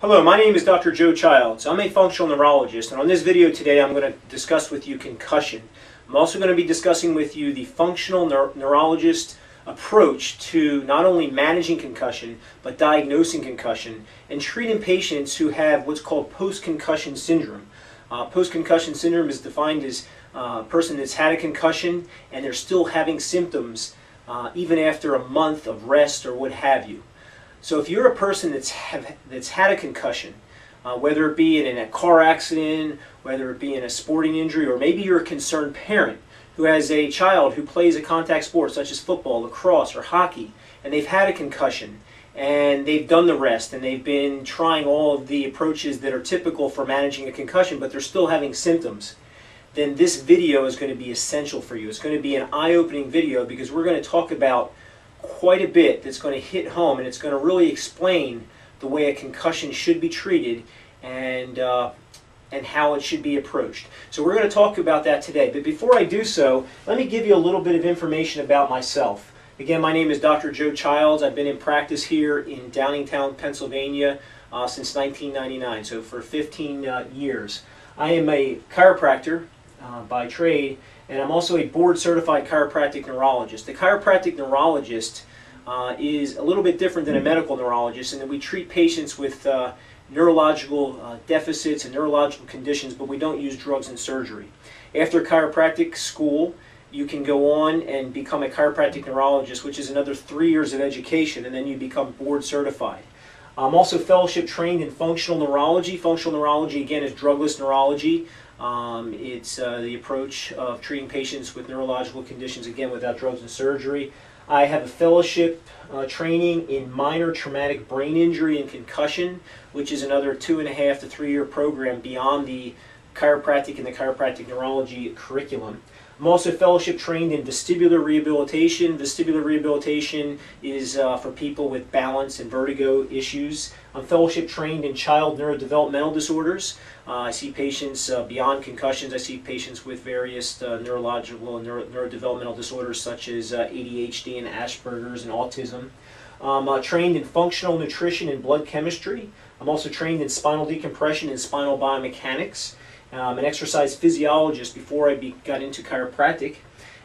Hello, my name is Dr. Joe Childs. I'm a functional neurologist, and on this video today I'm going to discuss with you concussion. I'm also going to be discussing with you the functional neurologist approach to not only managing concussion, but diagnosing concussion and treating patients who have what's called post-concussion syndrome. Post-concussion syndrome is defined as a person that's had a concussion and they're still having symptoms even after a month of rest or what have you. So if you're a person that's had a concussion, whether it be in a car accident, whether it be in a sporting injury, or maybe you're a concerned parent who has a child who plays a contact sport such as football, lacrosse, or hockey, and they've had a concussion, and they've done the rest, and they've been trying all of the approaches that are typical for managing a concussion, but they're still having symptoms, then this video is going to be essential for you. It's going to be an eye-opening video because we're going to talk about quite a bit that's going to hit home, and it's going to really explain the way a concussion should be treated and how it should be approached. So we're going to talk about that today. But before I do so, let me give you a little bit of information about myself. Again, my name is Dr. Joe Childs. I've been in practice here in Downingtown, Pennsylvania since 1999, so for 15 years. I am a chiropractor by trade, and I'm also a board-certified chiropractic neurologist. The chiropractic neurologist is a little bit different than a medical neurologist in that we treat patients with neurological deficits and neurological conditions, but we don't use drugs and surgery. After chiropractic school, you can go on and become a chiropractic neurologist, which is another 3 years of education, and then you become board-certified. I'm also fellowship trained in functional neurology. Functional neurology, again, is drugless neurology. It's the approach of treating patients with neurological conditions, again, without drugs and surgery. I have a fellowship training in minor traumatic brain injury and concussion, which is another 2.5 to 3 year program beyond the chiropractic and the chiropractic neurology curriculum. I'm also fellowship trained in vestibular rehabilitation. Vestibular rehabilitation is for people with balance and vertigo issues. I'm fellowship trained in child neurodevelopmental disorders. I see patients beyond concussions. I see patients with various neurological and neurodevelopmental disorders such as ADHD and Asperger's and autism. I'm trained in functional nutrition and blood chemistry. I'm also trained in spinal decompression and spinal biomechanics. I'm an exercise physiologist before I got into chiropractic,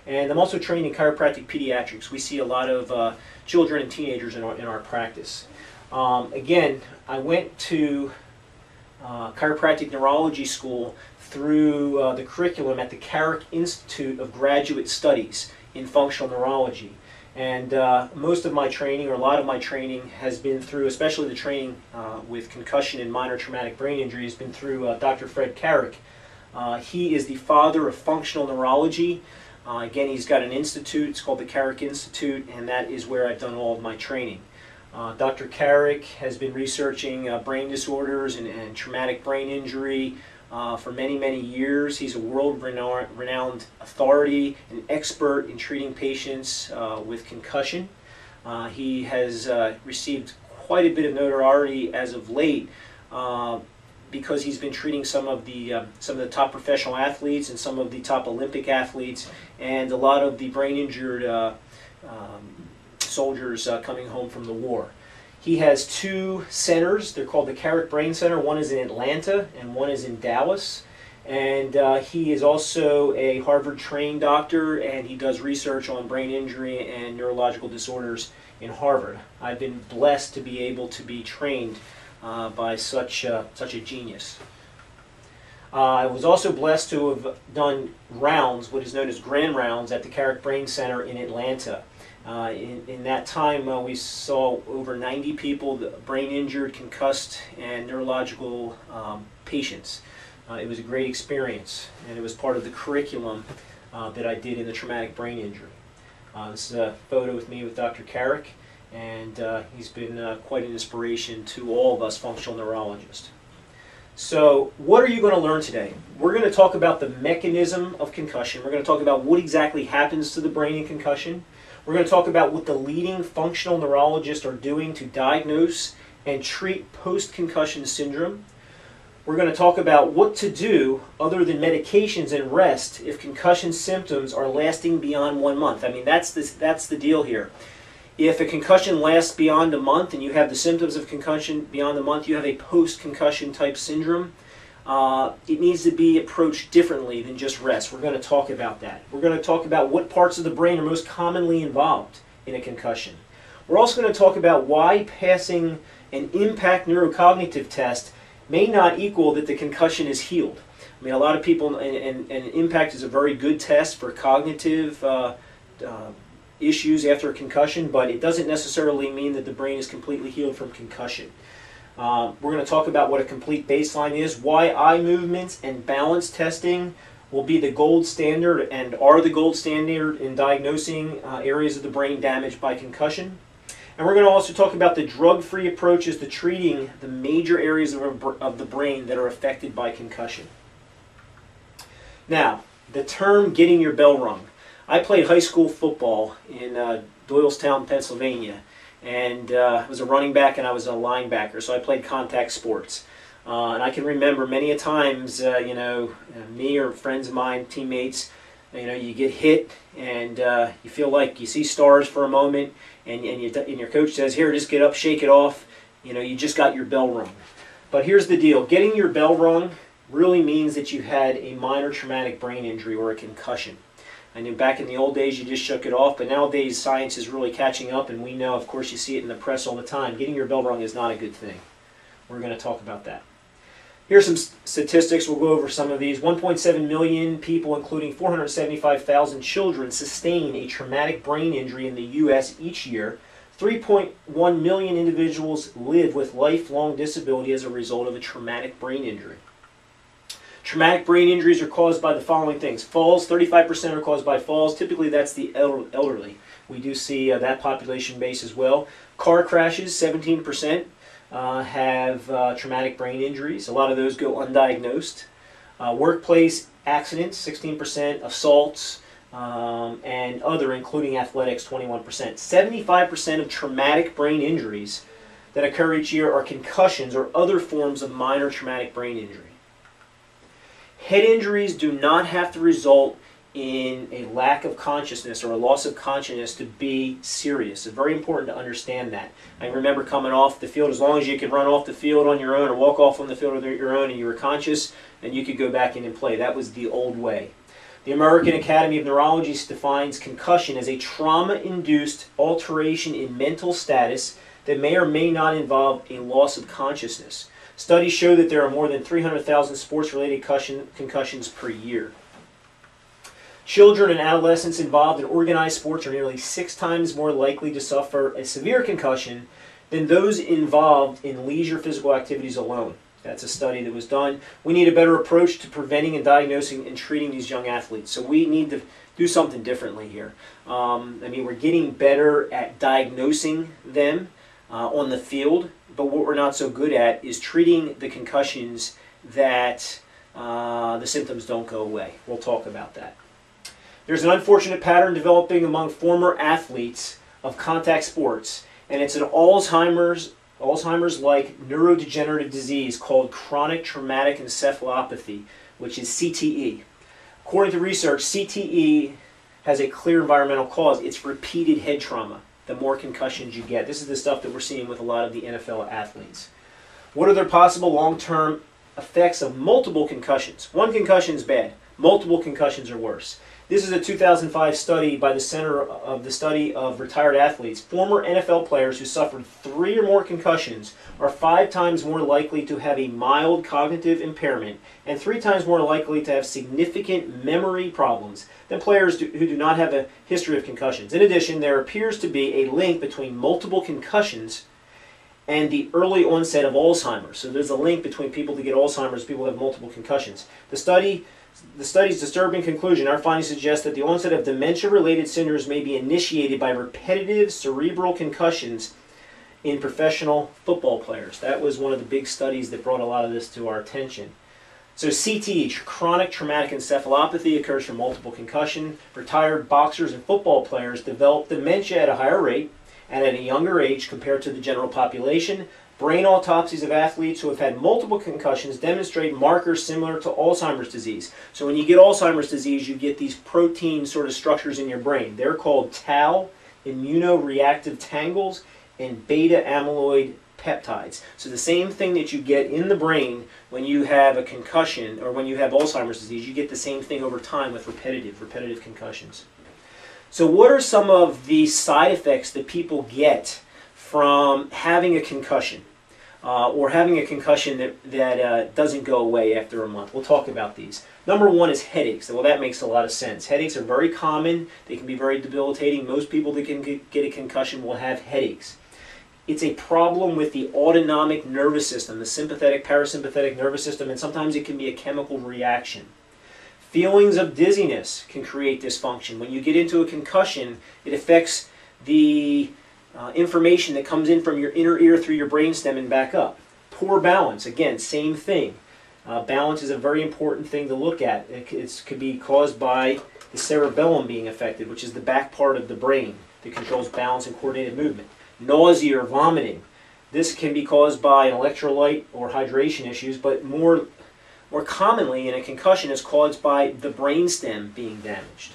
and I'm also trained in chiropractic pediatrics. We see a lot of children and teenagers in our practice. Again, I went to chiropractic neurology school through the curriculum at the Carrick Institute of Graduate Studies in Functional Neurology. And most of my training, or a lot of my training, has been through, especially the training with concussion and minor traumatic brain injury, has been through Dr. Fred Carrick. He is the father of functional neurology. Again, he's got an institute, it's called the Carrick Institute, and that is where I've done all of my training. Dr. Carrick has been researching brain disorders and traumatic brain injury for many, many years. He's a world-renowned authority, an expert in treating patients with concussion. He has received quite a bit of notoriety as of late because he's been treating some of the top professional athletes and some of the top Olympic athletes and a lot of the brain-injured soldiers coming home from the war. He has 2 centers. They're called the Carrick Brain Center. One is in Atlanta and one is in Dallas. And he is also a Harvard-trained doctor, and he does research on brain injury and neurological disorders in Harvard. I've been blessed to be able to be trained by such a genius. I was also blessed to have done rounds, what is known as grand rounds, at the Carrick Brain Center in Atlanta. In that time, we saw over 90 people, brain injured, concussed, and neurological patients. It was a great experience, and it was part of the curriculum that I did in the traumatic brain injury. This is a photo with me with Dr. Carrick, and he's been quite an inspiration to all of us functional neurologists. So what are you going to learn today? We're going to talk about the mechanism of concussion. We're going to talk about what exactly happens to the brain in concussion. We're going to talk about what the leading functional neurologists are doing to diagnose and treat post-concussion syndrome. We're going to talk about what to do other than medications and rest if concussion symptoms are lasting beyond 1 month. I mean, that's the deal here. If a concussion lasts beyond a month and you have the symptoms of concussion beyond a month, you have a post-concussion type syndrome. It needs to be approached differently than just rest. We're going to talk about that. We're going to talk about what parts of the brain are most commonly involved in a concussion. We're also going to talk about why passing an impact neurocognitive test may not equal that the concussion is healed. I mean, a lot of people, and impact is a very good test for cognitive issues after a concussion, but it doesn't necessarily mean that the brain is completely healed from concussion. We're going to talk about what a complete baseline is, why eye movements and balance testing will be the gold standard and are the gold standard in diagnosing areas of the brain damaged by concussion. And we're going to also talk about the drug-free approaches to treating the major areas of the brain that are affected by concussion. Now, the term getting your bell rung. I played high school football in Doylestown, Pennsylvania, and I was a running back and I was a linebacker, so I played contact sports. And I can remember many a times, me or friends of mine, teammates, you get hit and you feel like you see stars for a moment, and your coach says, "Here, just get up, shake it off. You just got your bell rung." But here's the deal: getting your bell rung really means that you had a minor traumatic brain injury or a concussion. I knew back in the old days you just shook it off, but nowadays science is really catching up, and we know, of course, you see it in the press all the time. Getting your bell rung is not a good thing. We're going to talk about that. Here's some statistics. We'll go over some of these. 1.7 million people, including 475,000 children, sustain a traumatic brain injury in the U.S. each year. 3.1 million individuals live with lifelong disability as a result of a traumatic brain injury. Traumatic brain injuries are caused by the following things. Falls, 35% are caused by falls. Typically that's the elderly. We do see that population base as well. Car crashes, 17% have traumatic brain injuries. A lot of those go undiagnosed. Workplace accidents, 16%. Assaults and other, including athletics, 21%. 75% of traumatic brain injuries that occur each year are concussions or other forms of minor traumatic brain injury. Head injuries do not have to result in a lack of consciousness or a loss of consciousness to be serious. It's very important to understand that. I remember coming off the field, as long as you could run off the field on your own or walk off on the field on your own and you were conscious, and you could go back in and play. That was the old way. The American Academy of Neurology defines concussion as a trauma-induced alteration in mental status that may or may not involve a loss of consciousness. Studies show that there are more than 300,000 sports-related concussions per year. Children and adolescents involved in organized sports are nearly 6 times more likely to suffer a severe concussion than those involved in leisure physical activities alone. That's a study that was done. We need a better approach to preventing and diagnosing and treating these young athletes. So we need to do something differently here. We're getting better at diagnosing them on the field, but what we're not so good at is treating the concussions that the symptoms don't go away. We'll talk about that. There's an unfortunate pattern developing among former athletes of contact sports, and it's an Alzheimer's-like neurodegenerative disease called chronic traumatic encephalopathy, which is CTE. According to research, CTE has a clear environmental cause. It's repeated head trauma. The more concussions you get. This is the stuff that we're seeing with a lot of the NFL athletes. What are the possible long-term effects of multiple concussions? One concussion is bad. Multiple concussions are worse. This is a 2005 study by the Center of the Study of Retired Athletes. Former NFL players who suffered 3 or more concussions are 5 times more likely to have a mild cognitive impairment and 3 times more likely to have significant memory problems than players who do not have a history of concussions. In addition, there appears to be a link between multiple concussions and the early onset of Alzheimer's. So there's a link between people that get Alzheimer's and people who have multiple concussions. The study's disturbing conclusion, our findings suggest that the onset of dementia-related syndromes may be initiated by repetitive cerebral concussions in professional football players. That was one of the big studies that brought a lot of this to our attention. So CTE, chronic traumatic encephalopathy, occurs from multiple concussion. Retired boxers and football players develop dementia at a higher rate and at a younger age compared to the general population. Brain autopsies of athletes who have had multiple concussions demonstrate markers similar to Alzheimer's disease. So when you get Alzheimer's disease, you get these protein sort of structures in your brain. They're called tau immunoreactive tangles and beta amyloid peptides. So the same thing that you get in the brain when you have a concussion or when you have Alzheimer's disease, you get the same thing over time with repetitive concussions. So what are some of the side effects that people get from having a concussion or having a concussion that doesn't go away after a month? We'll talk about these. Number one is headaches. Well, that makes a lot of sense. Headaches are very common. They can be very debilitating. Most people that can get a concussion will have headaches. It's a problem with the autonomic nervous system, the sympathetic, parasympathetic nervous system, and sometimes it can be a chemical reaction. Feelings of dizziness can create dysfunction. When you get into a concussion, it affects the information that comes in from your inner ear through your brainstem and back up. Poor balance, again, same thing. Balance is a very important thing to look at. It could be caused by the cerebellum being affected, which is the back part of the brain that controls balance and coordinated movement. Nausea or vomiting. This can be caused by an electrolyte or hydration issues, but more commonly in a concussion is caused by the brainstem being damaged.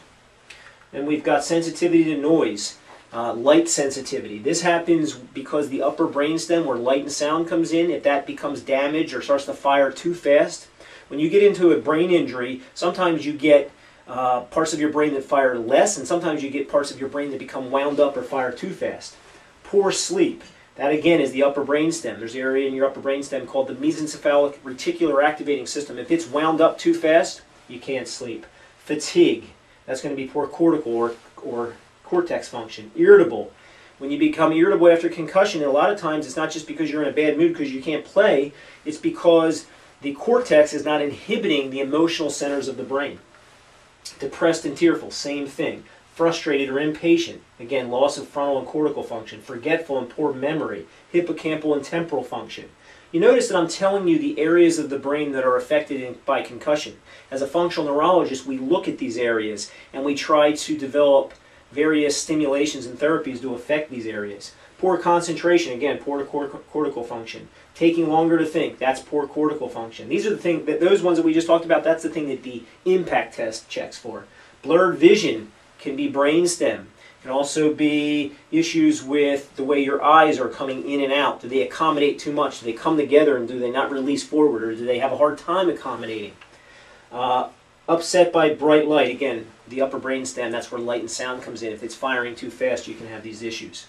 Then we've got sensitivity to noise, light sensitivity. This happens because the upper brainstem where light and sound comes in, if that becomes damaged or starts to fire too fast, when you get into a brain injury, sometimes you get parts of your brain that fire less, and sometimes you get parts of your brain that become wound up or fire too fast. Poor sleep. That again is the upper brainstem. There's an area in your upper brainstem called the mesencephalic reticular activating system. If it's wound up too fast, you can't sleep. Fatigue. That's going to be poor cortical or cortex function. Irritable. When you become irritable after concussion, a lot of times it's not just because you're in a bad mood because you can't play. It's because the cortex is not inhibiting the emotional centers of the brain. Depressed and tearful, same thing. Frustrated or impatient, again, loss of frontal and cortical function. Forgetful and poor memory, hippocampal and temporal function. You notice that I'm telling you the areas of the brain that are affected by concussion. As a functional neurologist, we look at these areas and we try to develop various stimulations and therapies to affect these areas. Poor concentration, again, poor cortical function. Taking longer to think, that's poor cortical function. These are the things, those ones that we just talked about, that's the thing that the impact test checks for. Blurred vision can be brainstem. It can also be issues with the way your eyes are coming in and out. Do they accommodate too much? Do they come together and do they not release forward, or do they have a hard time accommodating? Upset by bright light, again, the upper brainstem, that's where light and sound comes in. If it's firing too fast, you can have these issues.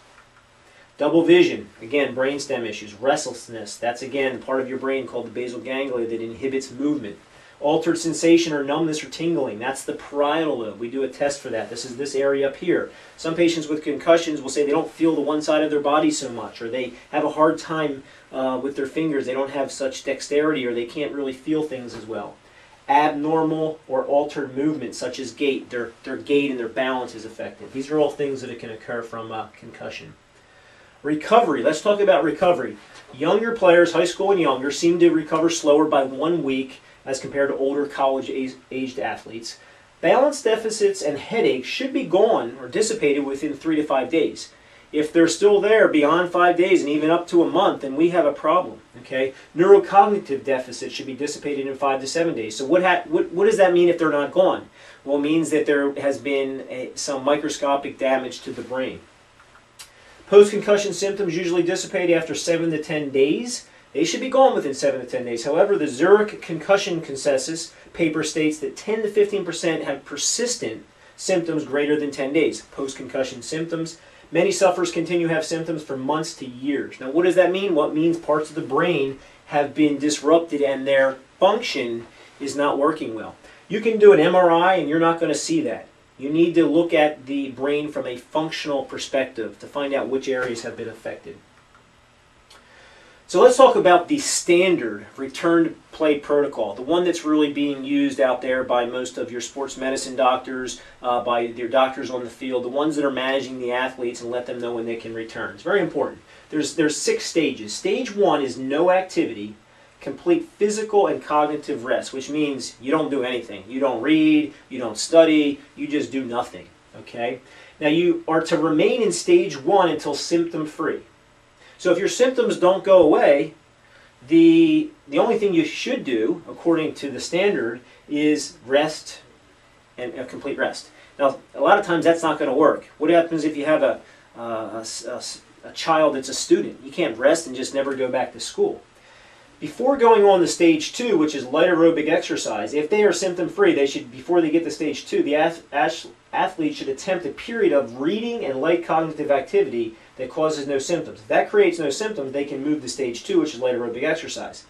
Double vision, again, brainstem issues. Restlessness, that's again part of your brain called the basal ganglia that inhibits movement. Altered sensation or numbness or tingling, that's the parietal lobe. We do a test for that. This is this area up here. Some patients with concussions will say they don't feel the one side of their body so much, or they have a hard time with their fingers. They don't have such dexterity, or they can't really feel things as well. Abnormal or altered movement, such as gait. Their gait and their balance is affected. These are all things that can occur from concussion. Recovery. Let's talk about recovery. Younger players, high school and younger, seem to recover slower by 1 week as compared to older college-aged athletes. Balance deficits and headaches should be gone or dissipated within 3 to 5 days. If they're still there beyond 5 days and even up to a month, then we have a problem. Okay? Neurocognitive deficits should be dissipated in 5 to 7 days. So what does that mean if they're not gone? Well, it means that there has been some microscopic damage to the brain. Post-concussion symptoms usually dissipate after 7 to 10 days. They should be gone within 7 to 10 days. However, the Zurich Concussion Consensus paper states that 10 to 15% have persistent symptoms greater than 10 days. Post-concussion symptoms. Many sufferers continue to have symptoms for months to years. Now, what does that mean? Well, it means parts of the brain have been disrupted and their function is not working well. You can do an MRI and you're not going to see that. You need to look at the brain from a functional perspective to find out which areas have been affected. So let's talk about the standard return to play protocol, the one that's really being used out there by most of your sports medicine doctors, by your doctors on the field, the ones that are managing the athletes and let them know when they can return. It's very important. There's 6 stages. Stage 1 is no activity, complete physical and cognitive rest, which means you don't do anything. You don't read, you don't study, you just do nothing. Okay? Now you are to remain in stage 1 until symptom-free. So if your symptoms don't go away, the only thing you should do, according to the standard, is rest and a complete rest. Now, a lot of times that's not going to work. What happens if you have a child that's a student? You can't rest and just never go back to school. Before going on to stage 2, which is light aerobic exercise, if they are symptom-free, they should, before they get to stage 2, the athlete should attempt a period of reading and light cognitive activity that causes no symptoms. If that creates no symptoms, they can move to stage 2, which is light aerobic exercise.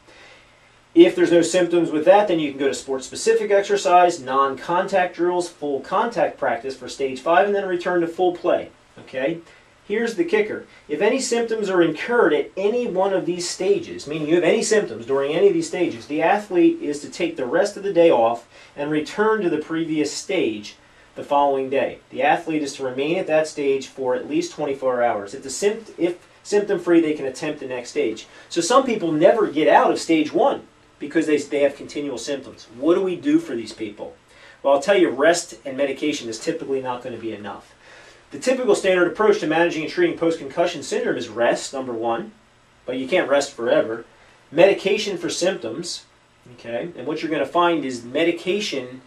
If there's no symptoms with that, then you can go to sport-specific exercise, non-contact drills, full contact practice for stage 5, and then return to full play. Okay? Here's the kicker. If any symptoms are incurred at any one of these stages, meaning you have any symptoms during any of these stages, the athlete is to take the rest of the day off and return to the previous stage the following day. The athlete is to remain at that stage for at least 24 hours. If symptom-free, they can attempt the next stage. So some people never get out of stage 1 because they have continual symptoms. What do we do for these people? Well, I'll tell you, rest and medication is typically not going to be enough. The typical standard approach to managing and treating post-concussion syndrome is rest, number 1, but you can't rest forever. Medication for symptoms, okay? And what you're going to find is medication,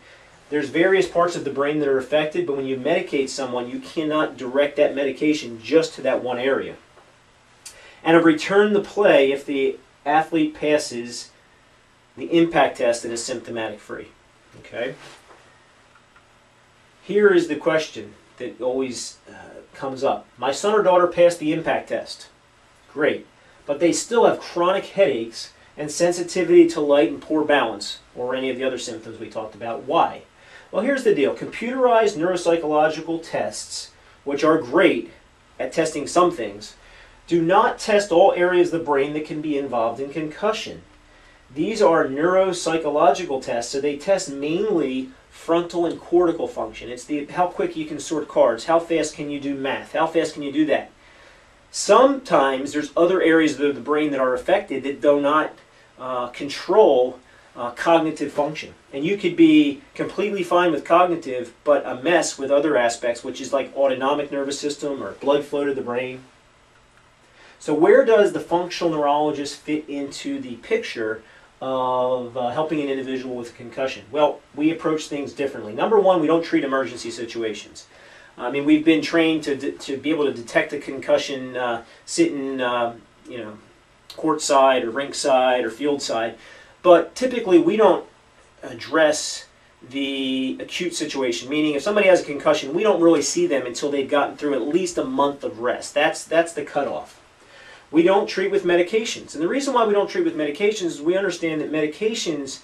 there's various parts of the brain that are affected, but when you medicate someone, you cannot direct that medication just to that one area. And a return to play if the athlete passes the impact test and is symptomatic free, okay? Here is the question that always comes up. My son or daughter passed the impact test. Great. But they still have chronic headaches and sensitivity to light and poor balance, or any of the other symptoms we talked about. Why? Well, here's the deal. Computerized neuropsychological tests, which are great at testing some things, do not test all areas of the brain that can be involved in concussion. These are neuropsychological tests, so they test mainly frontal and cortical function. It's how quick you can sort cards, how fast can you do math, how fast can you do that. Sometimes there's other areas of the brain that are affected that do not control cognitive function. And you could be completely fine with cognitive, but a mess with other aspects, which is like autonomic nervous system or blood flow to the brain. So where does the functional neurologist fit into the picture of helping an individual with a concussion? Well, we approach things differently. Number 1, we don't treat emergency situations. I mean, we've been trained to be able to detect a concussion sitting, courtside or rink side or field side, but typically we don't address the acute situation. Meaning, if somebody has a concussion, we don't really see them until they've gotten through at least a month of rest. That's the cutoff. We don't treat with medications. And the reason why we don't treat with medications is we understand that medications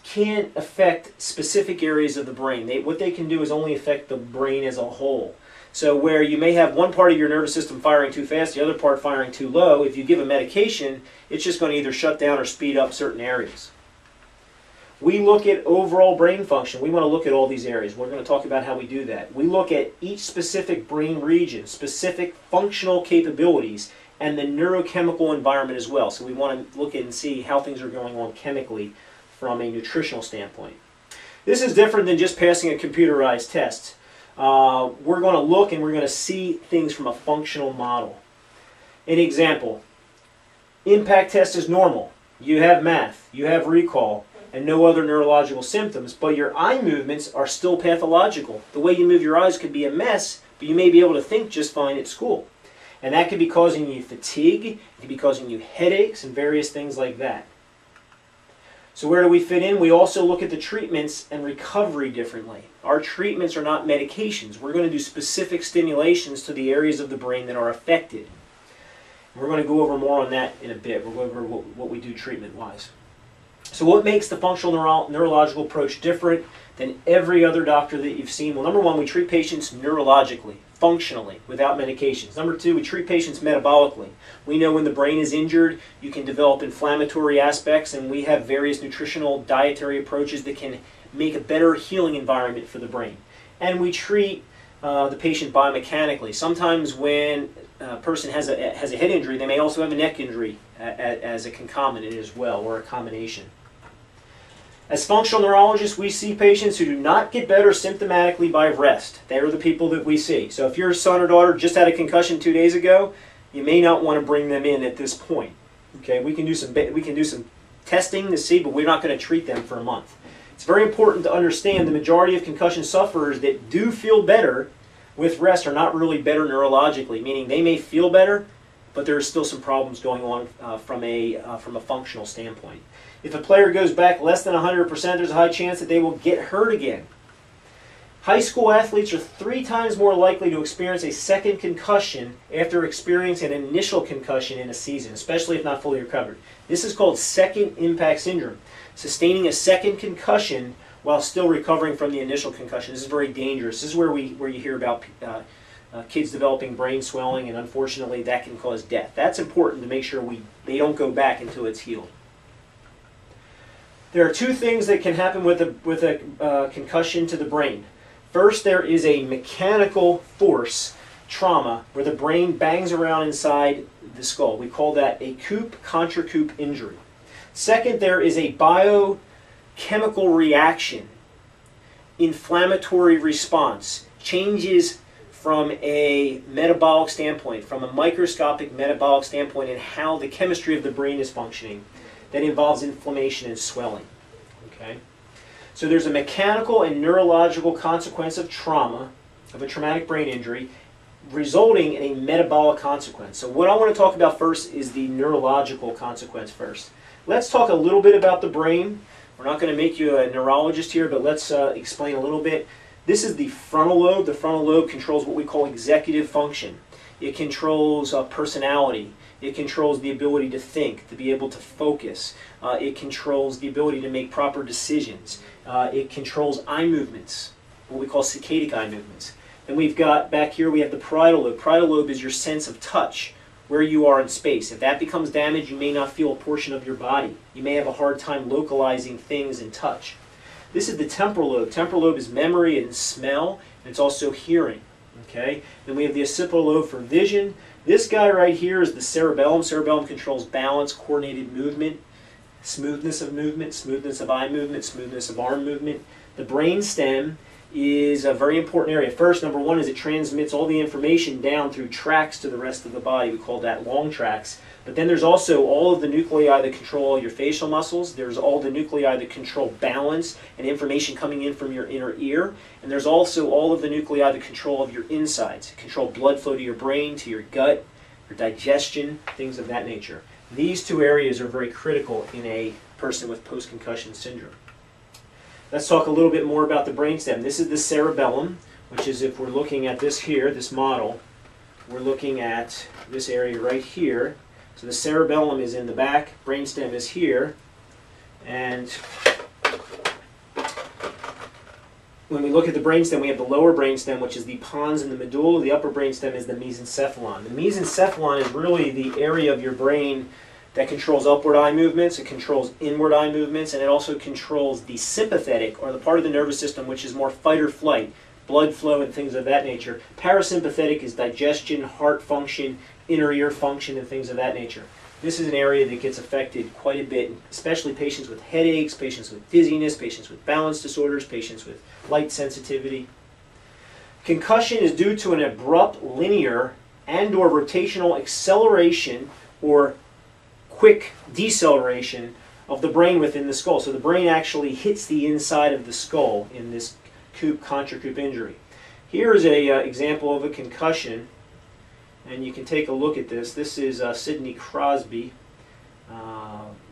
can't affect specific areas of the brain. What they can do is only affect the brain as a whole. So where you may have one part of your nervous system firing too fast, the other part firing too low, if you give a medication, it's just going to either shut down or speed up certain areas. We look at overall brain function. We want to look at all these areas. We're going to talk about how we do that. We look at each specific brain region, specific functional capabilities, and the neurochemical environment as well. So we want to look at and see how things are going on chemically from a nutritional standpoint. This is different than just passing a computerized test. We're going to look and we're going to see things from a functional model. An example, impact test is normal. You have math, you have recall, and no other neurological symptoms, but your eye movements are still pathological. The way you move your eyes could be a mess, but you may be able to think just fine at school. And that could be causing you fatigue, it could be causing you headaches, and various things like that. So where do we fit in? We also look at the treatments and recovery differently. Our treatments are not medications. We're going to do specific stimulations to the areas of the brain that are affected. We're going to go over more on that in a bit. We'll go over what we do treatment-wise. So what makes the functional neurological approach different than every other doctor that you've seen? Well, number 1, we treat patients neurologically, functionally, without medications. Number 2, we treat patients metabolically. We know when the brain is injured, you can develop inflammatory aspects, and we have various nutritional dietary approaches that can make a better healing environment for the brain. And we treat the patient biomechanically. Sometimes when a person has a head injury, they may also have a neck injury as a concomitant as well, or a combination. As functional neurologists, we see patients who do not get better symptomatically by rest. They are the people that we see. So if your son or daughter just had a concussion 2 days ago, you may not want to bring them in at this point. Okay, we can do some testing to see, but we're not going to treat them for a month. It's very important to understand the majority of concussion sufferers that do feel better with rest are not really better neurologically, meaning they may feel better, but there are still some problems going on from a functional standpoint. If a player goes back less than 100%, there's a high chance that they will get hurt again. High school athletes are 3 times more likely to experience a second concussion after experiencing an initial concussion in a season, especially if not fully recovered. This is called second impact syndrome, sustaining a second concussion while still recovering from the initial concussion. This is very dangerous. This is where you hear about kids developing brain swelling, and unfortunately that can cause death. That's important to make sure they don't go back until it's healed. There are 2 things that can happen with a concussion to the brain. First, there is a mechanical force trauma where the brain bangs around inside the skull. We call that a coupe-contra-coupe injury. Second, there is a biochemical reaction, inflammatory response, changes from a metabolic standpoint, from a microscopic metabolic standpoint, in how the chemistry of the brain is functioning that involves inflammation and swelling. Okay? So there's a mechanical and neurological consequence of trauma, of a traumatic brain injury, resulting in a metabolic consequence. So what I want to talk about first is the neurological consequence first. Let's talk a little bit about the brain. We're not going to make you a neurologist here, but let's explain a little bit. This is the frontal lobe. The frontal lobe controls what we call executive function. It controls personality. It controls the ability to think, to be able to focus. It controls the ability to make proper decisions. It controls eye movements, what we call saccadic eye movements. Then we've got, back here, we have the parietal lobe. Parietal lobe is your sense of touch, where you are in space. If that becomes damaged, you may not feel a portion of your body. You may have a hard time localizing things in touch. This is the temporal lobe. Temporal lobe is memory and smell, and it's also hearing. Okay? Then we have the occipital lobe for vision. This guy right here is the cerebellum. Cerebellum controls balance, coordinated movement, smoothness of eye movement, smoothness of arm movement. The brain stem is a very important area. First, number one, is it transmits all the information down through tracts to the rest of the body. We call that long tracts. But then there's also all of the nuclei that control all your facial muscles. There's all the nuclei that control balance and information coming in from your inner ear. And there's also all of the nuclei that control of your insides, control blood flow to your brain, to your gut, your digestion, things of that nature. These 2 areas are very critical in a person with post-concussion syndrome. Let's talk a little bit more about the brainstem. This is the cerebellum, which is, if we're looking at this here, this model, we're looking at this area right here. So the cerebellum is in the back, brainstem is here, and when we look at the brainstem, we have the lower brainstem, which is the pons and the medulla. The upper brainstem is the mesencephalon. The mesencephalon is really the area of your brain that controls upward eye movements, it controls inward eye movements, and it also controls the sympathetic, or the part of the nervous system which is more fight or flight, blood flow and things of that nature. Parasympathetic is digestion, heart function, inner ear function, and things of that nature. This is an area that gets affected quite a bit, especially patients with headaches, patients with dizziness, patients with balance disorders, patients with light sensitivity. Concussion is due to an abrupt linear and/or rotational acceleration or quick deceleration of the brain within the skull. So the brain actually hits the inside of the skull in this coupe-contra-coupe injury. Here is an example of a concussion, and you can take a look at this. This is Sidney Crosby,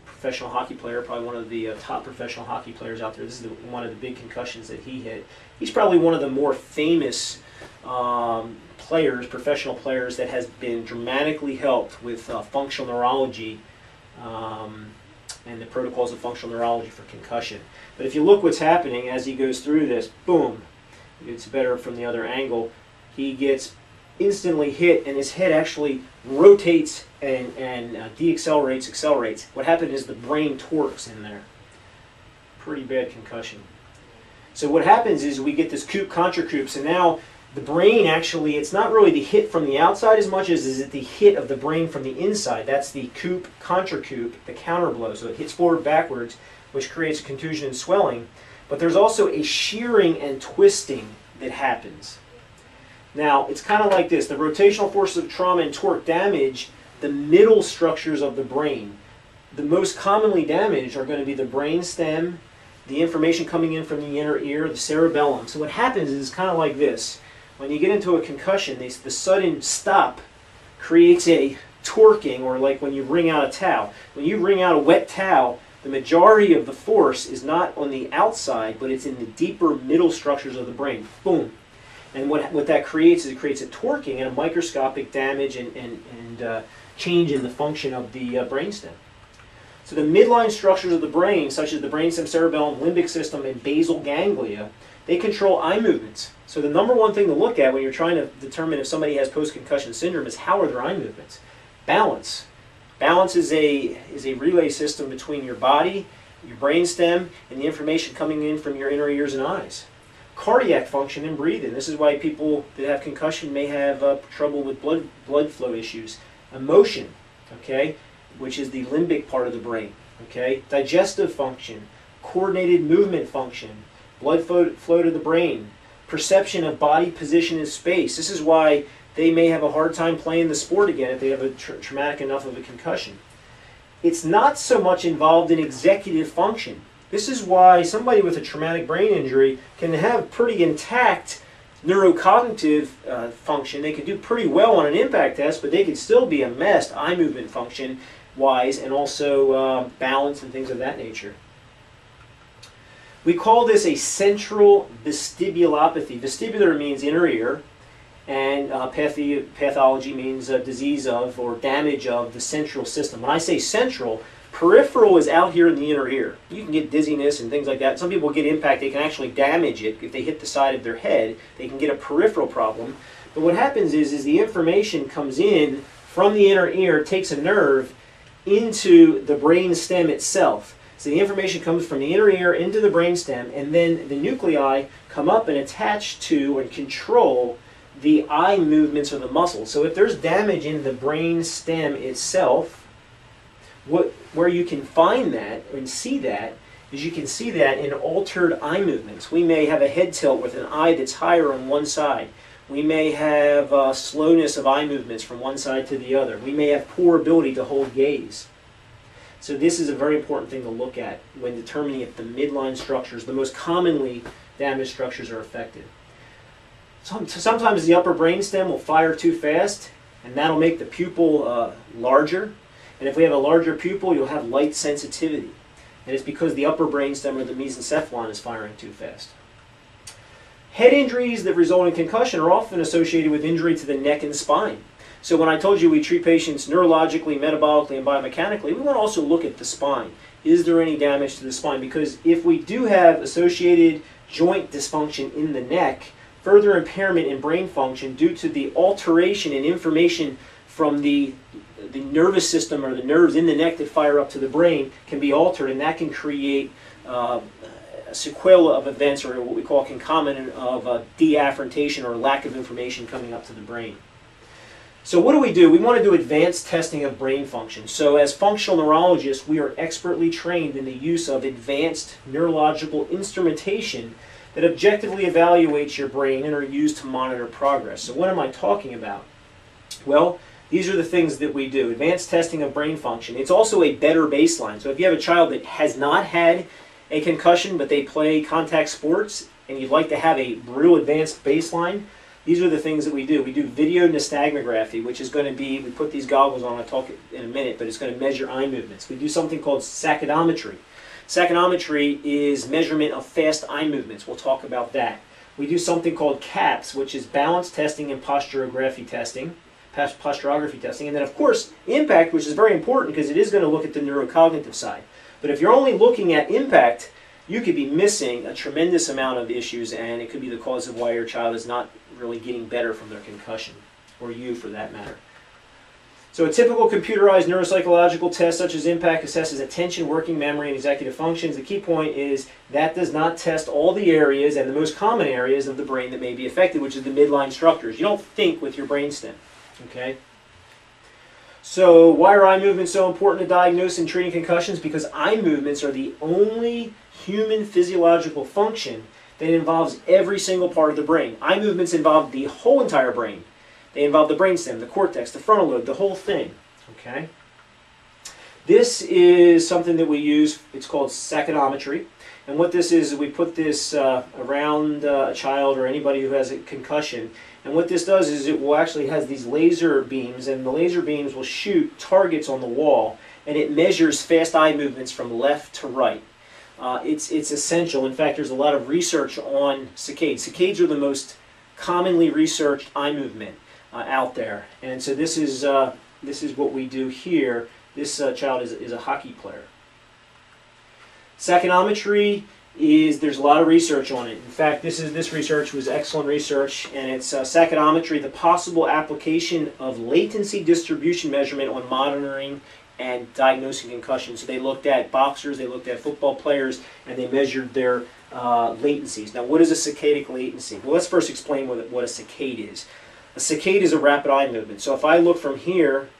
professional hockey player, probably one of the top professional hockey players out there. This is one of the big concussions that he hit. He's probably one of the more famous players, professional players, that has been dramatically helped with functional neurology and the protocols of functional neurology for concussion. But if you look what's happening as he goes through this, boom, it's better from the other angle, he gets instantly hit and his head actually rotates and deaccelerates, accelerates. What happened is the brain torques in there. Pretty bad concussion. So what happens is we get this coupe-contra-coupe, so now the brain actually, it's not really the hit from the outside as much as is it the hit of the brain from the inside. That's the coupe-contra-coupe, the counterblow. So it hits forward backwards, which creates contusion and swelling. But there's also a shearing and twisting that happens. Now, it's kind of like this. The rotational forces of trauma and torque damage the middle structures of the brain. The most commonly damaged are going to be the brain stem the information coming in from the inner ear, the cerebellum. So what happens is kind of like this. When you get into a concussion, the sudden stop creates a torquing, or like when you wring out a towel. When you wring out a wet towel, the majority of the force is not on the outside, but it's in the deeper middle structures of the brain. Boom. And what that creates is it creates a torquing and a microscopic damage and change in the function of the brainstem. So the midline structures of the brain, such as the brainstem, cerebellum, limbic system, and basal ganglia, they control eye movements. So the number one thing to look at when you're trying to determine if somebody has post-concussion syndrome is how are their eye movements. Balance. Balance is a relay system between your body, your brainstem, and the information coming in from your inner ears and eyes. Cardiac function and breathing. This is why people that have concussion may have trouble with blood flow issues. Emotion, okay, which is the limbic part of the brain. Okay, digestive function, coordinated movement function, blood flow to the brain, perception of body position in space. This is why they may have a hard time playing the sport again if they have a traumatic enough of a concussion. It's not so much involved in executive function. This is why somebody with a traumatic brain injury can have pretty intact neurocognitive function. They could do pretty well on an impact test, but they could still be a mess eye movement function wise, and also balance and things of that nature. We call this a central vestibulopathy. Vestibular means inner ear, and pathology means disease of or damage of the central system. When I say central, peripheral is out here in the inner ear. You can get dizziness and things like that. Some people get impact. They can actually damage it. If they hit the side of their head, they can get a peripheral problem. But what happens is the information comes in from the inner ear, takes a nerve into the brain stem itself. So the information comes from the inner ear into the brain stem, and then the nuclei come up and attach to and control the eye movements of the muscles. So if there's damage in the brain stem itself, where you can find that and see that is you can see that in altered eye movements. We may have a head tilt with an eye that's higher on one side. We may have slowness of eye movements from one side to the other. We may have poor ability to hold gaze. So this is a very important thing to look at when determining if the midline structures, the most commonly damaged structures, are affected. Sometimes the upper brainstem will fire too fast, and that'll make the pupil larger. And if we have a larger pupil, you'll have light sensitivity. And it's because the upper brainstem or the mesencephalon is firing too fast. Head injuries that result in concussion are often associated with injury to the neck and spine. So when I told you we treat patients neurologically, metabolically, and biomechanically, we want to also look at the spine. Is there any damage to the spine? Because if we do have associated joint dysfunction in the neck, further impairment in brain function due to the alteration in information from the nervous system or the nerves in the neck that fire up to the brain can be altered, and that can create a sequela of events, or what we call concomitant of deafferentation or lack of information coming up to the brain. So what do? We want to do advanced testing of brain function. So as functional neurologists, we are expertly trained in the use of advanced neurological instrumentation that objectively evaluates your brain and are used to monitor progress. So what am I talking about? Well, these are the things that we do. Advanced testing of brain function. It's also a better baseline. So if you have a child that has not had a concussion but they play contact sports and you'd like to have a real advanced baseline, these are the things that we do. We do video nystagmography, which is going to be, we put these goggles on, I'll talk in a minute, but it's going to measure eye movements. We do something called Psychometry. Psychometry is measurement of fast eye movements. We'll talk about that. We do something called CAPS, which is balance testing and posturography testing. And then, of course, impact, which is very important because it is going to look at the neurocognitive side. But if you're only looking at impact, you could be missing a tremendous amount of issues, and it could be the cause of why your child is not really getting better from their concussion, or you for that matter. So a typical computerized neuropsychological test such as impact assesses attention, working memory, and executive functions. The key point is that does not test all the areas and the most common areas of the brain that may be affected, which is the midline structures. You don't think with your brainstem. Okay? So why are eye movements so important to diagnose and treating concussions? Because eye movements are the only human physiological function that involves every single part of the brain. Eye movements involve the whole entire brain. They involve the brainstem, the cortex, the frontal lobe, the whole thing. Okay? This is something that we use. It's called Psychometry. And what this is we put this around a child or anybody who has a concussion. And what this does is it will actually has these laser beams, and the laser beams will shoot targets on the wall, and it measures fast eye movements from left to right. It's essential. In fact, there's a lot of research on saccades. Saccades are the most commonly researched eye movement out there, and so this is what we do here. This child is a hockey player. Psychometry there's a lot of research on it. In fact, this research was excellent research, and it's Psychometry, the possible application of latency distribution measurement on monitoring and diagnosing concussion. So they looked at boxers, they looked at football players, and they measured their latencies. Now, what is a saccadic latency? Well, let's first explain what a saccade is. A saccade is a rapid eye movement. So if I look from here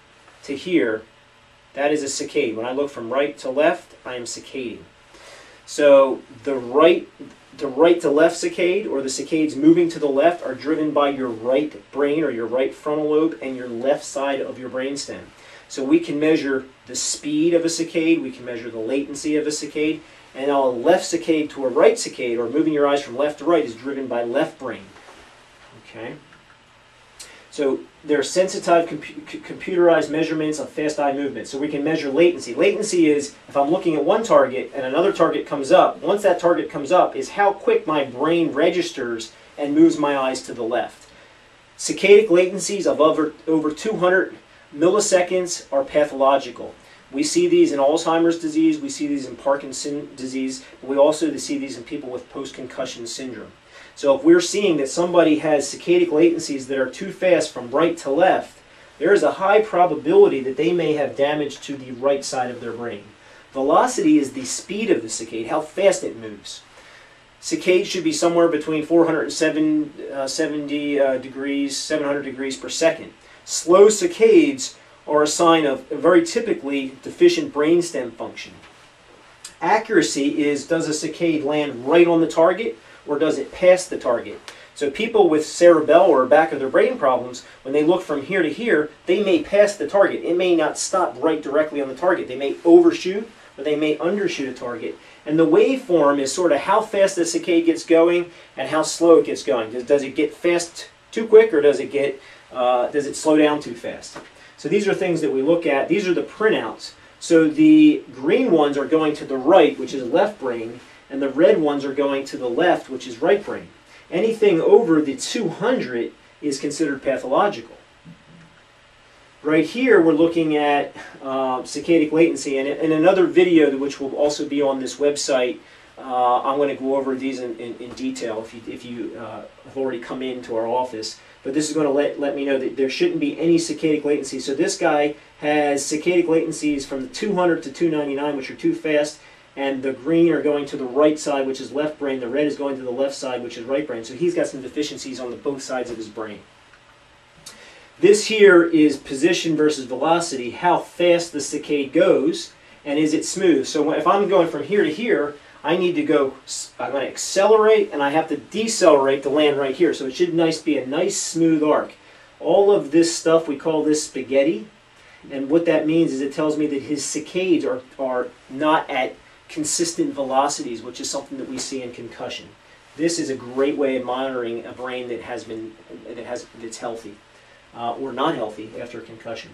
to here, that is a saccade. When I look from right to left, I am saccading. So the right to left saccade, or the saccades moving to the left, are driven by your right brain or your right frontal lobe and your left side of your brainstem. So we can measure the speed of a saccade, we can measure the latency of a saccade, and a left saccade to a right saccade, or moving your eyes from left to right, is driven by left brain. Okay. So they're sensitized computerized measurements of fast eye movement. So we can measure latency. Latency is if I'm looking at one target and another target comes up, once that target comes up is how quick my brain registers and moves my eyes to the left. Saccadic latencies of over 200 milliseconds are pathological. We see these in Alzheimer's disease, we see these in Parkinson's disease, but we also see these in people with post-concussion syndrome. So if we're seeing that somebody has saccadic latencies that are too fast from right to left, there is a high probability that they may have damage to the right side of their brain. Velocity is the speed of the saccade, how fast it moves. Saccades should be somewhere between 700 degrees per second. Slow saccades are a sign of very typically deficient brainstem function. Accuracy is, does a saccade land right on the target, or does it pass the target? So people with cerebellar or back of their brain problems, when they look from here to here, they may pass the target. It may not stop right directly on the target. They may overshoot or they may undershoot a target. And the waveform is sort of how fast the saccade gets going and how slow it gets going. Does it get fast too quick, or does it slow down too fast? So these are things that we look at. These are the printouts. So the green ones are going to the right, which is left brain, and the red ones are going to the left, which is right brain. Anything over the 200 is considered pathological. Right here we're looking at saccadic latency, and in another video, which will also be on this website, I'm going to go over these in detail if you have already come into our office. But this is going to let me know that there shouldn't be any saccadic latency. So this guy has saccadic latencies from the 200 to 299, which are too fast. And the green are going to the right side, which is left brain. The red is going to the left side, which is right brain. So he's got some deficiencies on both sides of his brain. This here is position versus velocity, how fast the saccade goes, and is it smooth. So if I'm going from here to here, I need to go, I'm going to accelerate, and I have to decelerate to land right here. So it should be a nice smooth arc. All of this stuff, we call this spaghetti. And what that means is it tells me that his saccades are not at consistent velocities, which is something that we see in concussion. This is a great way of monitoring a brain that's healthy or not healthy after a concussion.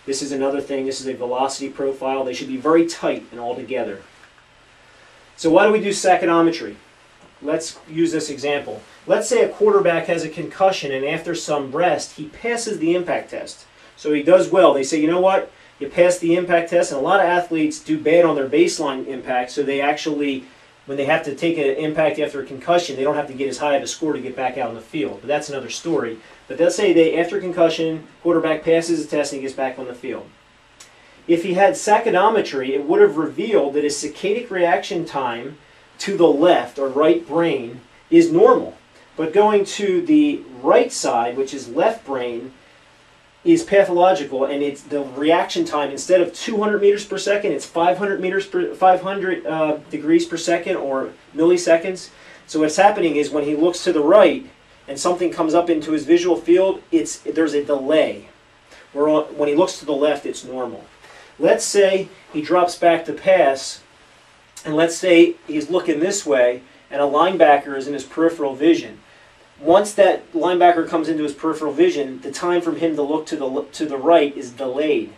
This is another thing. This is a velocity profile. They should be very tight and all together. So why do we do Psychometry? Let's use this example. Let's say a quarterback has a concussion, and after some rest, he passes the impact test. So he does well. They say, you know what? You pass the impact test, and a lot of athletes do bad on their baseline impact, so they actually, when they have to take an impact after a concussion, they don't have to get as high of a score to get back out on the field. But that's another story. But let's say after concussion, quarterback passes the test and he gets back on the field. If he had Psychometry, it would have revealed that his saccadic reaction time to the left or right brain is normal. But going to the right side, which is left brain, is pathological, and it's the reaction time, instead of 200 meters per second, it's 500 degrees per second, or milliseconds. So what's happening is when he looks to the right and something comes up into his visual field, there's a delay. When he looks to the left, it's normal. Let's say he drops back to pass, and let's say he's looking this way, and a linebacker is in his peripheral vision. Once that linebacker comes into his peripheral vision, the time from him to look to the right is delayed.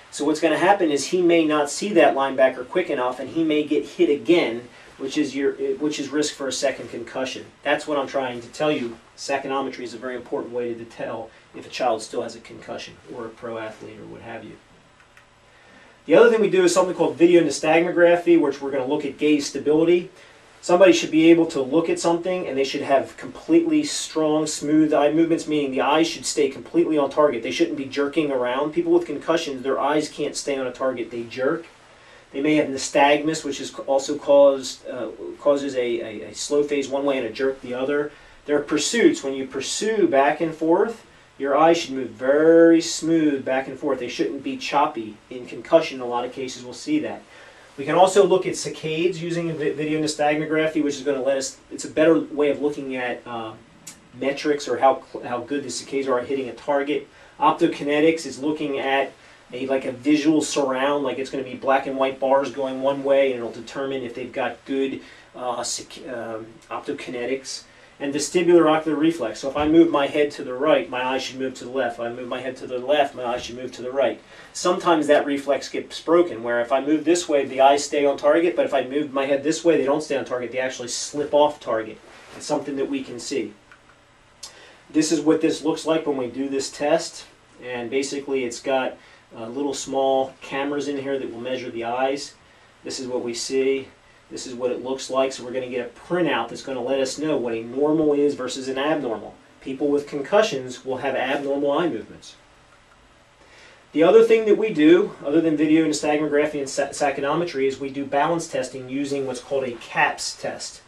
So what's going to happen is he may not see that linebacker quick enough, and he may get hit again, which is risk for a second concussion. That's what I'm trying to tell you. Psychometry is a very important way to tell if a child still has a concussion, or a pro athlete, or what have you. The other thing we do is something called video nystagmography, which we're going to look at gaze stability. Somebody should be able to look at something, and they should have completely strong, smooth eye movements, meaning the eyes should stay completely on target. They shouldn't be jerking around. People with concussions, their eyes can't stay on a target. They jerk. They may have nystagmus, which is also causes a slow phase one way and a jerk the other. There are pursuits. When you pursue back and forth, your eyes should move very smooth back and forth. They shouldn't be choppy. In concussion, in a lot of cases, we'll see that. We can also look at saccades using video nystagmography, which is going to let us, it's a better way of looking at metrics, or how good the saccades are at hitting a target. Optokinetics is looking at like a visual surround, like it's going to be black and white bars going one way, and it'll determine if they've got good optokinetics. And vestibular ocular reflex. So if I move my head to the right, my eyes should move to the left. If I move my head to the left, my eyes should move to the right. Sometimes that reflex gets broken, where if I move this way, the eyes stay on target, but if I move my head this way, they don't stay on target. They actually slip off target. It's something that we can see. This is what this looks like when we do this test. And basically it's got little small cameras in here that will measure the eyes. This is what we see. This is what it looks like, so we're going to get a printout that's going to let us know what a normal is versus an abnormal. People with concussions will have abnormal eye movements. The other thing that we do, other than video nystagmography and psychometry, is we do balance testing using what's called a CAPS test.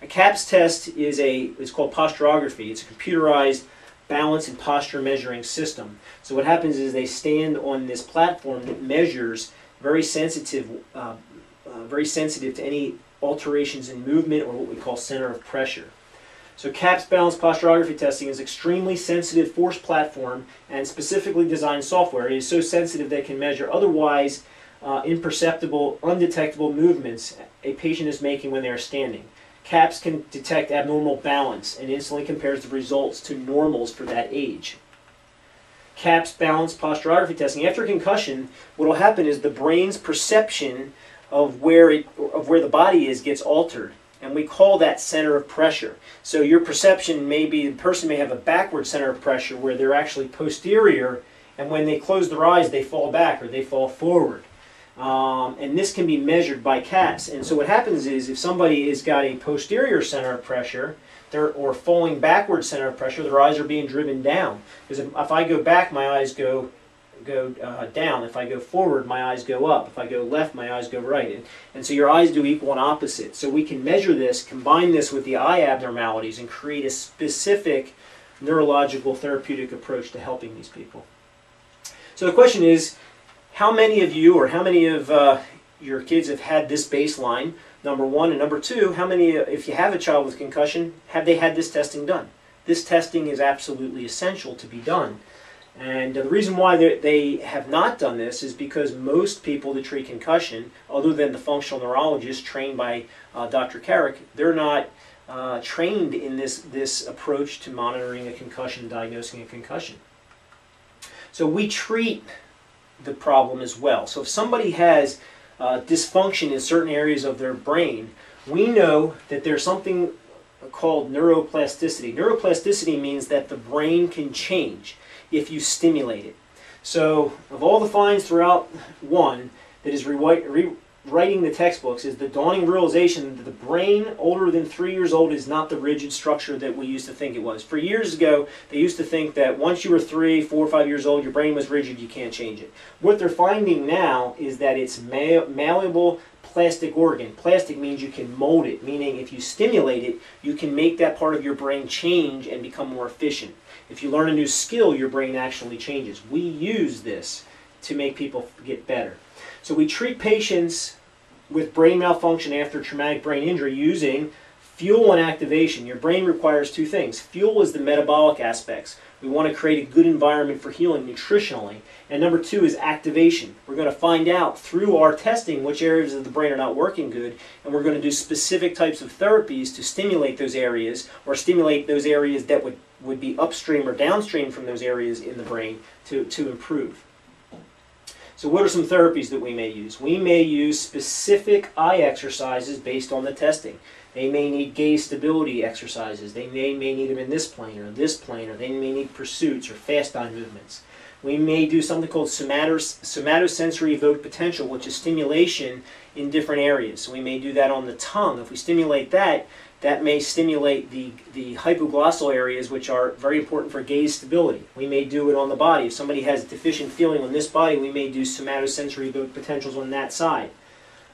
A CAPS test is it's called posturography. It's a computerized balance and posture measuring system. So what happens is they stand on this platform that measures very sensitive to any alterations in movement, or what we call center of pressure. So CAPS balanced posturography testing is extremely sensitive force platform and specifically designed software. It is so sensitive that it can measure otherwise imperceptible, undetectable movements a patient is making when they are standing. CAPS can detect abnormal balance and instantly compares the results to normals for that age. CAPS balanced posturography testing. After concussion, what will happen is the brain's perception of where the body is gets altered, and we call that center of pressure. So your perception may be, the person may have a backward center of pressure where they're actually posterior, and when they close their eyes they fall back or they fall forward. And this can be measured by CAPS. And so what happens is, if somebody has got a posterior center of pressure or falling backward center of pressure, their eyes are being driven down. Because if I go back, my eyes go down. If I go forward, my eyes go up. If I go left, my eyes go right. And so your eyes do equal and opposite. So we can measure this, combine this with the eye abnormalities, and create a specific neurological therapeutic approach to helping these people. So the question is, how many of you, or how many of your kids have had this baseline, number one, and number two, how many, if you have a child with concussion, have they had this testing done? This testing is absolutely essential to be done. And the reason why they have not done this is because most people that treat concussion, other than the functional neurologist trained by Dr. Carrick, they're not trained in this approach to monitoring a concussion, diagnosing a concussion. So we treat the problem as well. So if somebody has dysfunction in certain areas of their brain, we know that there's something called neuroplasticity. Neuroplasticity means that the brain can change if you stimulate it. So of all the finds throughout one that is rewriting the textbooks is the dawning realization that the brain older than 3 years old is not the rigid structure that we used to think it was. For years ago, they used to think that once you were 3, 4, 5 years old, your brain was rigid, you can't change it. What they're finding now is that it's malleable plastic organ. Plastic means you can mold it, meaning if you stimulate it, you can make that part of your brain change and become more efficient. If you learn a new skill, your brain actually changes. We use this to make people get better. So we treat patients with brain malfunction after traumatic brain injury using Fuel and activation. Your brain requires two things. Fuel is the metabolic aspects. We want to create a good environment for healing nutritionally. And number two is activation. We're going to find out through our testing which areas of the brain are not working good, and we're going to do specific types of therapies to stimulate those areas, or stimulate those areas that would be upstream or downstream from those areas in the brain to improve. So what are some therapies that we may use? We may use specific eye exercises based on the testing. They may need gaze stability exercises. They may need them in this plane, or they may need pursuits or fast eye movements. We may do something called somatosensory evoked potential, which is stimulation in different areas. So we may do that on the tongue. If we stimulate that, that may stimulate the hypoglossal areas, which are very important for gaze stability. We may do it on the body. If somebody has deficient feeling on this body, we may do somatosensory evoked potentials on that side.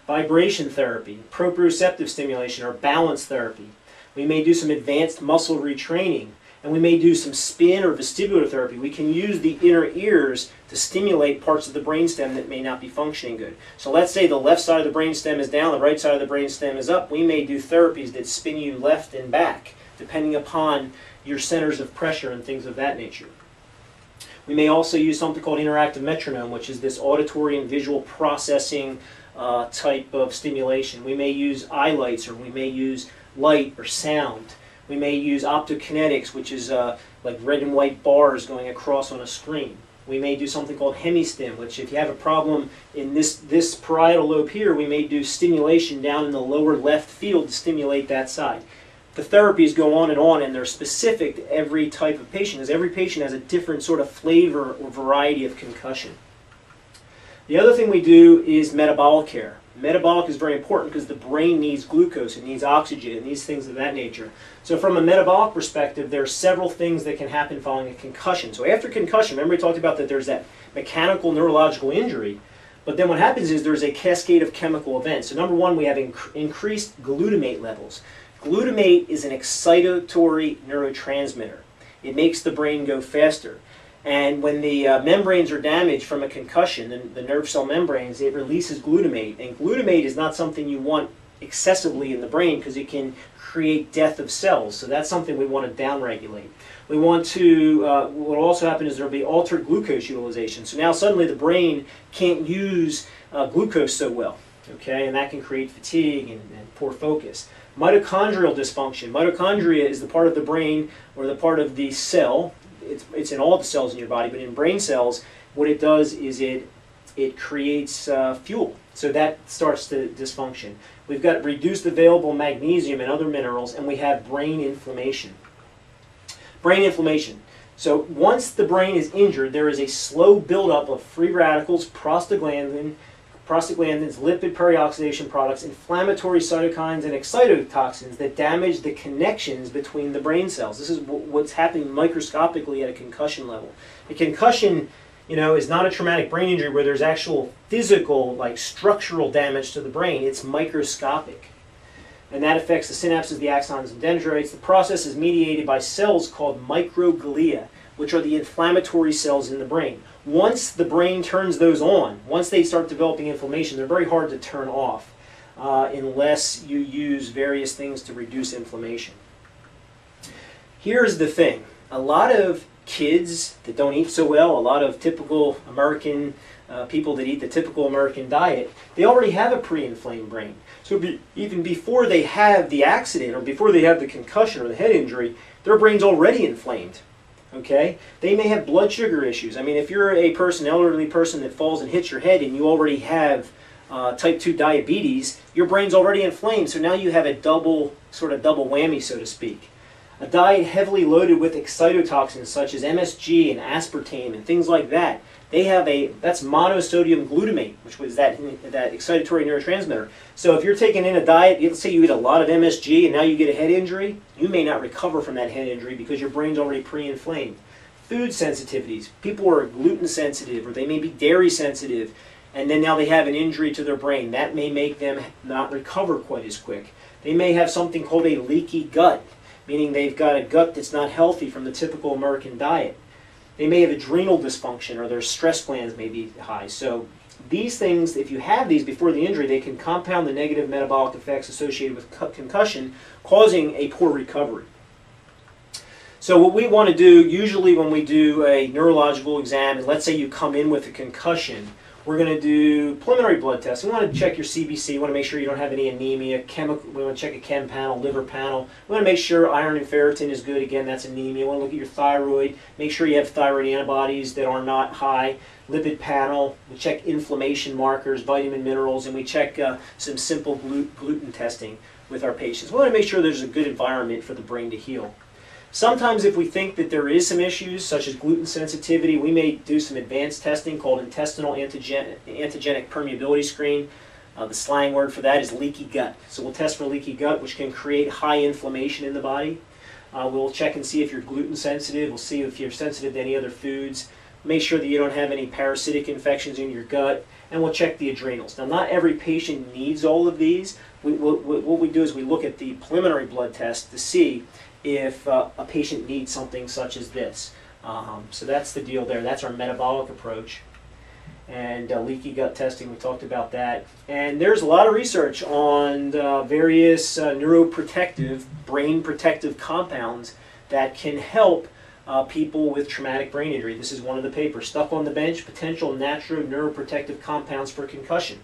Vibration therapy, proprioceptive stimulation, or balance therapy. We may do some advanced muscle retraining, and we may do some spin or vestibular therapy. We can use the inner ears to stimulate parts of the brainstem that may not be functioning good. So let's say the left side of the brainstem is down, the right side of the brainstem is up. We may do therapies that spin you left and back, depending upon your centers of pressure and things of that nature. We may also use something called interactive metronome, which is this auditory and visual processing type of stimulation. We may use eye lights, or we may use light or sound. We may use optokinetics, which is like red and white bars going across on a screen. We may do something called hemistim, which if you have a problem in this parietal lobe here, we may do stimulation down in the lower left field to stimulate that side. The therapies go on, and they're specific to every type of patient, as every patient has a different sort of flavor or variety of concussion. The other thing we do is metabolic care. Metabolic is very important because the brain needs glucose, it needs oxygen, it needs things of that nature. So from a metabolic perspective, there are several things that can happen following a concussion. So after concussion, remember we talked about that there's that mechanical neurological injury, but then what happens is there's a cascade of chemical events. So number one, we have increased glutamate levels. Glutamate is an excitatory neurotransmitter. It makes the brain go faster. And when the membranes are damaged from a concussion, the nerve cell membranes, it releases glutamate. And glutamate is not something you want excessively in the brain because it can create death of cells. So that's something we want to downregulate. We want to, what will also happen is there will be altered glucose utilization. So now suddenly the brain can't use glucose so well. Okay, and that can create fatigue and poor focus. Mitochondrial dysfunction. Mitochondria is the part of the brain or the part of the cell. It's in all the cells in your body, but in brain cells, what it does is it creates fuel. So that starts to dysfunction. We've got reduced available magnesium and other minerals, and we have brain inflammation. Brain inflammation. So once the brain is injured, there is a slow buildup of free radicals, prostaglandins, lipid perioxidation products, inflammatory cytokines, and excitotoxins that damage the connections between the brain cells. This is what's happening microscopically at a concussion level. A concussion, is not a traumatic brain injury where there's actual physical, like structural damage to the brain. It's microscopic. And that affects the synapses, the axons, and dendrites. The process is mediated by cells called microglia, which are the inflammatory cells in the brain. Once the brain turns those on, once they start developing inflammation, they're very hard to turn off unless you use various things to reduce inflammation. Here's the thing. A lot of kids that don't eat so well, a lot of typical American people that eat the typical American diet, they already have a pre-inflamed brain. So even before they have the accident or before they have the concussion or the head injury, their brain's already inflamed. Okay? They may have blood sugar issues. I mean, if you're a person, elderly person that falls and hits your head and you already have type 2 diabetes, your brain's already inflamed, so now you have a sort of double whammy, so to speak. A diet heavily loaded with excitotoxins such as MSG and aspartame and things like that, that's monosodium glutamate, which was that excitatory neurotransmitter. So if you're taking in a diet, let's say you eat a lot of MSG and now you get a head injury, you may not recover from that head injury because your brain's already pre-inflamed. Food sensitivities. People are gluten sensitive or they may be dairy sensitive, and then now they have an injury to their brain. That may make them not recover quite as quick. They may have something called a leaky gut, meaning they've got a gut that's not healthy from the typical American diet. They may have adrenal dysfunction or their stress glands may be high. So these things, if you have these before the injury, they can compound the negative metabolic effects associated with concussion, causing a poor recovery. So what we want to do, usually when we do a neurological exam, and let's say you come in with a concussion, we're going to do preliminary blood tests. We want to check your CBC. We want to make sure you don't have any anemia. We want to check a chem panel, liver panel. We want to make sure iron and ferritin is good. Again, that's anemia. We want to look at your thyroid. Make sure you have thyroid antibodies that are not high. Lipid panel. We check inflammation markers, vitamin, minerals, and we check some simple gluten testing with our patients. We want to make sure there's a good environment for the brain to heal. Sometimes if we think that there is some issues, such as gluten sensitivity, we may do some advanced testing called intestinal antigenic permeability screen. The slang word for that is leaky gut. So we'll test for leaky gut, which can create high inflammation in the body. We'll check and see if you're gluten sensitive. We'll see if you're sensitive to any other foods. Make sure that you don't have any parasitic infections in your gut. And we'll check the adrenals. Now, not every patient needs all of these. What we do is we look at the preliminary blood test to see if a patient needs something such as this. So that's the deal there. That's our metabolic approach. And leaky gut testing, we talked about that. And there's a lot of research on various neuroprotective, brain protective compounds that can help people with traumatic brain injury. This is one of the papers, Stuck on the Bench, Potential Natural Neuroprotective Compounds for Concussion,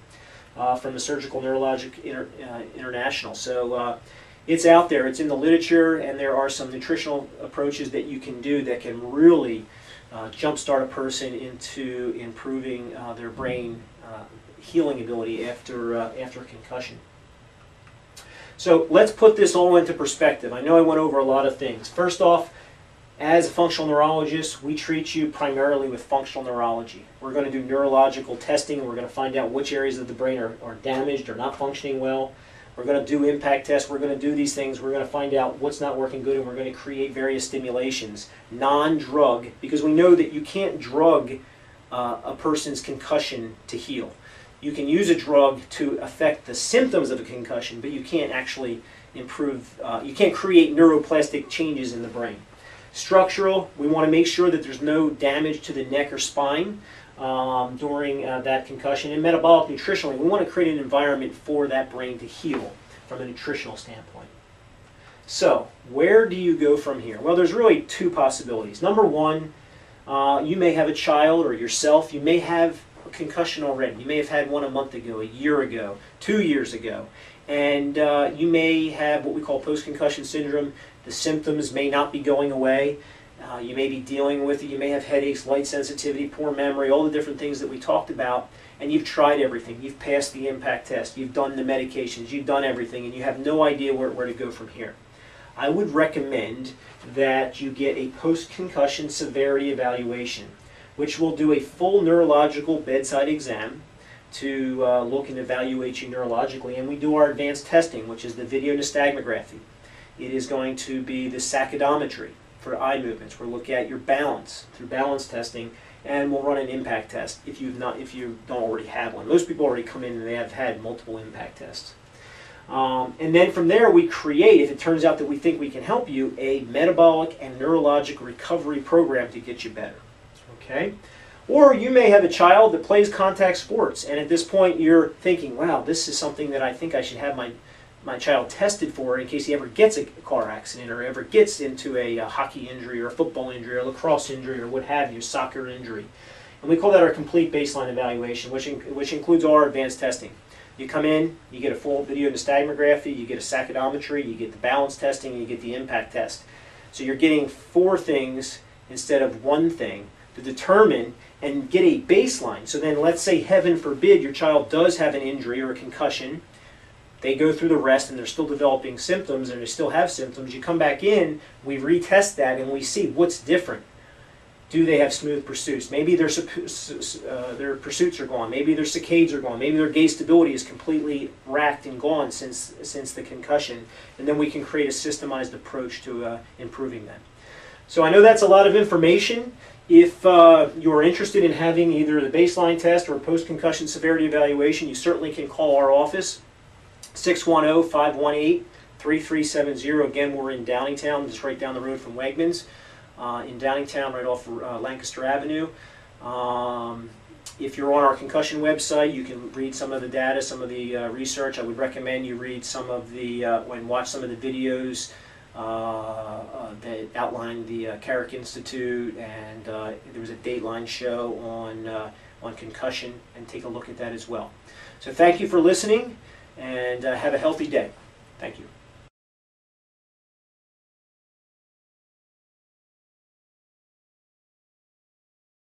from the Surgical Neurologic International. So it's out there, it's in the literature, and there are some nutritional approaches that you can do that can really jumpstart a person into improving their brain healing ability after concussion. So let's put this all into perspective. I know I went over a lot of things. First off, as a functional neurologist, we treat you primarily with functional neurology. We're going to do neurological testing, and we're going to find out which areas of the brain are damaged or not functioning well. We're going to do impact tests. We're going to do these things. We're going to find out what's not working good, and we're going to create various stimulations, non-drug, because we know that you can't drug a person's concussion to heal. You can use a drug to affect the symptoms of a concussion, but you can't actually improve, you can't create neuroplastic changes in the brain. Structural, we want to make sure that there's no damage to the neck or spine during that concussion. And metabolic, nutritionally, we want to create an environment for that brain to heal from a nutritional standpoint. So, where do you go from here? Well, there's really two possibilities. Number one, you may have a child or yourself, you may have a concussion already. You may have had one a month ago, a year ago, 2 years ago. And you may have what we call post-concussion syndrome. The symptoms may not be going away. You may be dealing with it. You may have headaches, light sensitivity, poor memory, all the different things that we talked about. And you've tried everything. You've passed the impact test. You've done the medications. You've done everything. And you have no idea where to go from here. I would recommend that you get a post-concussion severity evaluation, which will do a full neurological bedside exam to look and evaluate you neurologically. And we do our advanced testing, which is the video nystagmography. It is going to be the Psychometry for eye movements. We'll look at your balance through balance testing, and we'll run an impact test if you don't already have one. Most people already come in and they have had multiple impact tests. And then from there we create, if it turns out that we think we can help you, a metabolic and neurologic recovery program to get you better. Okay? Or you may have a child that plays contact sports, and at this point you're thinking, wow, this is something that I think I should have my child tested for in case he ever gets a car accident or ever gets into a hockey injury or a football injury or a lacrosse injury or what have you, soccer injury. And we call that our complete baseline evaluation, which includes all our advanced testing. You come in, you get a full video nystagmography, you get a Psychometry, you get the balance testing, and you get the impact test. So you're getting 4 things instead of 1 thing to determine and get a baseline. So then let's say, heaven forbid, your child does have an injury or a concussion. They go through the rest and they're still developing symptoms and they still have symptoms. You come back in, we retest that, and we see what's different. Do they have smooth pursuits? Maybe their pursuits are gone. Maybe their saccades are gone. Maybe their gaze stability is completely racked and gone since the concussion. And then we can create a systemized approach to improving that. So I know that's a lot of information. If you're interested in having either the baseline test or a post-concussion severity evaluation, you certainly can call our office. 610-518-3370. Again, we're in Downingtown, just right down the road from Wegmans. In Downingtown, right off Lancaster Avenue. If you're on our concussion website, you can read some of the data, some of the research. I would recommend you read some of the, and watch some of the videos that outline the Carrick Institute, and there was a Dateline show on concussion, and take a look at that as well. So thank you for listening, and have a healthy day. Thank you.